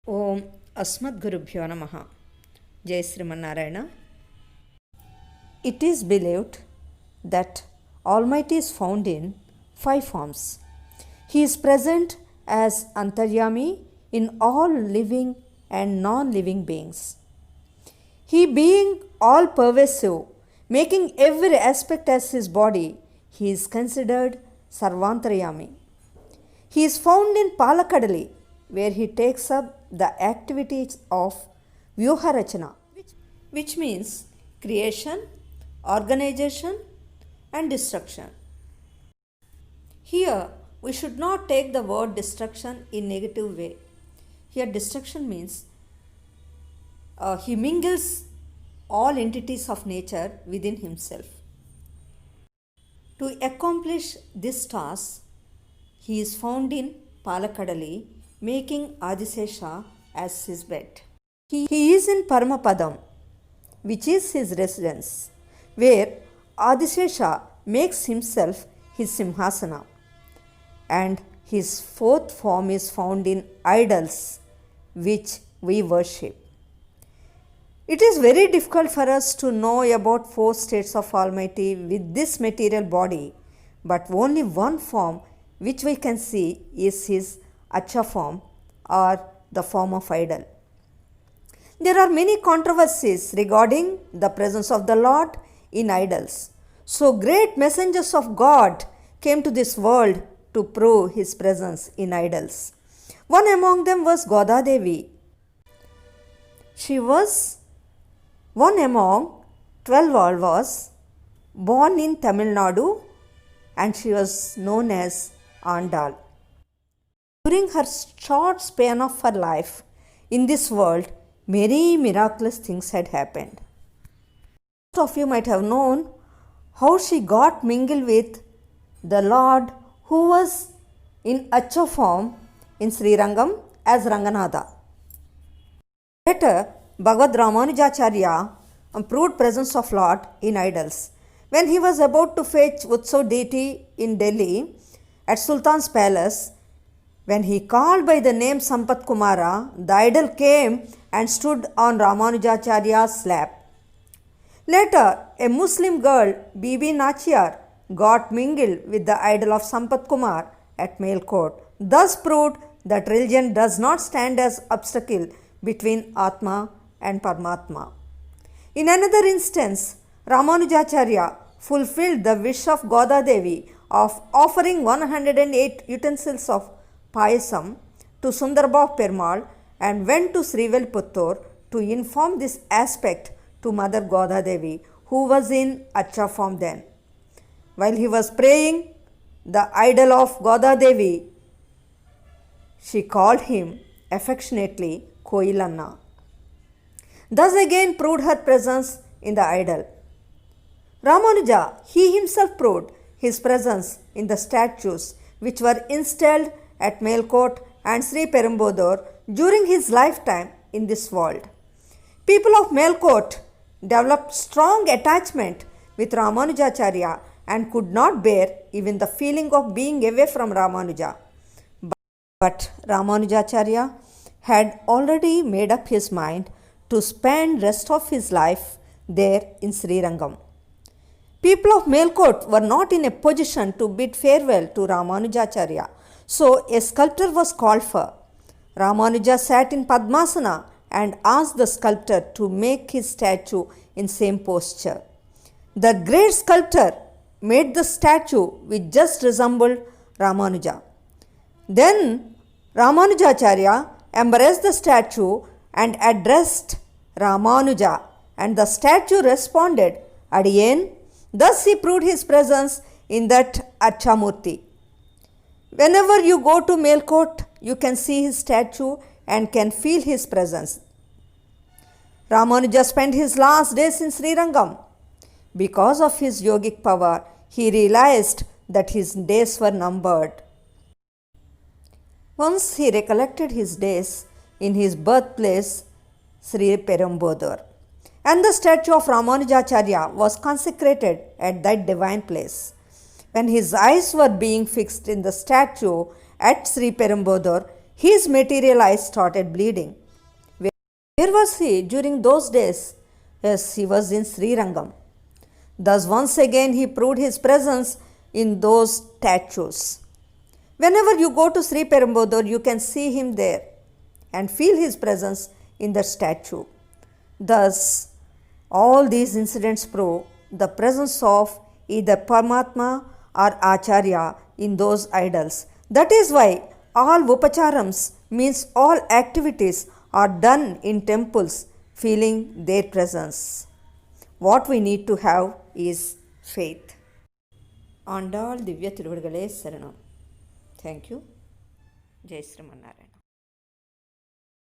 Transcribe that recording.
Om Asmadgurubhyo Namaha. Jai Srimanarayana. It is believed that Almighty is found in 5 forms. He is present as Antaryami in all living and non-living beings. He being all pervasive, making every aspect as his body, he is considered Sarvantaryami. He is found in Palakadali, where he takes up the activities of Vyuharachana, which means creation, organization, and destruction. Here, we should not take the word destruction in negative way. Here, destruction means he mingles all entities of nature within himself. To accomplish this task, he is found in Palakadali, making Adisesha as his bed. He is in Paramapadam, which is his residence, where Adisesha makes himself his Simhasana. And his 4th form is found in idols, which we worship. It is very difficult for us to know about 4 states of Almighty with this material body, but only one form which we can see is his Acha form or the form of idol. There are many controversies regarding the presence of the Lord in idols. So great messengers of God came to this world to prove his presence in idols. One among them was Goda Devi. She was one among 12 Alvas, born in Tamil Nadu, and she was known as Andal. During her short span of her life in this world, many miraculous things had happened. Most of you might have known how she got mingled with the Lord who was in Acha form in Srirangam as Ranganatha. Later, Bhagavad Ramanujacharya proved presence of Lord in idols. When he was about to fetch Utsav deity in Delhi at Sultan's palace, when he called by the name Sampat Kumara, the idol came and stood on Ramanujacharya's lap. Later, a Muslim girl, Bibi Nachiyar, got mingled with the idol of Sampat Kumar at Melkot, thus proved that religion does not stand as obstacle between Atma and Paramatma. In another instance, Ramanujacharya fulfilled the wish of Goda Devi of offering 108 utensils of Payasam to Sundarbhav Perumal and went to Srivilputtur to inform this aspect to Mother Goda Devi, who was in Acha form then. While he was praying the idol of Goda Devi, she called him affectionately Koilanna. Thus again proved her presence in the idol. Ramanuja, he himself proved his presence in the statues which were installed at Melkot and Sri Perumbudur during his lifetime in this world. People of Melkot developed strong attachment with Ramanujacharya and could not bear even the feeling of being away from Ramanuja. But Ramanujacharya had already made up his mind to spend rest of his life there in Srirangam. People of Melkot were not in a position to bid farewell to Ramanujacharya, so a sculptor was called for. Ramanuja sat in Padmasana and asked the sculptor to make his statue in same posture. The great sculptor made the statue which just resembled Ramanuja. Then Ramanujacharya embraced the statue and addressed Ramanuja, and the statue responded, Adiyen. Thus he proved his presence in that Achamurti. Whenever you go to Melkot, you can see his statue and can feel his presence. Ramanuja spent his last days in Srirangam. Because of his yogic power, he realized that his days were numbered. Once he recollected his days in his birthplace, Sri Perumbudur, and the statue of Ramanujacharya was consecrated at that divine place. When his eyes were being fixed in the statue at Sri Perumbudur, his material eyes started bleeding. Where was he during those days? Yes, he was in Srirangam. Thus, once again, he proved his presence in those statues. Whenever you go to Sri Perumbudur, you can see him there and feel his presence in the statue. Thus, all these incidents prove the presence of either Paramatma or Acharya in those idols. That is why all upacharams means all activities are done in temples feeling their presence. What we need to have is faith. Andal திவ்ய திருவடிகளே சரணம். Thank you. Jai Sriman Narayana.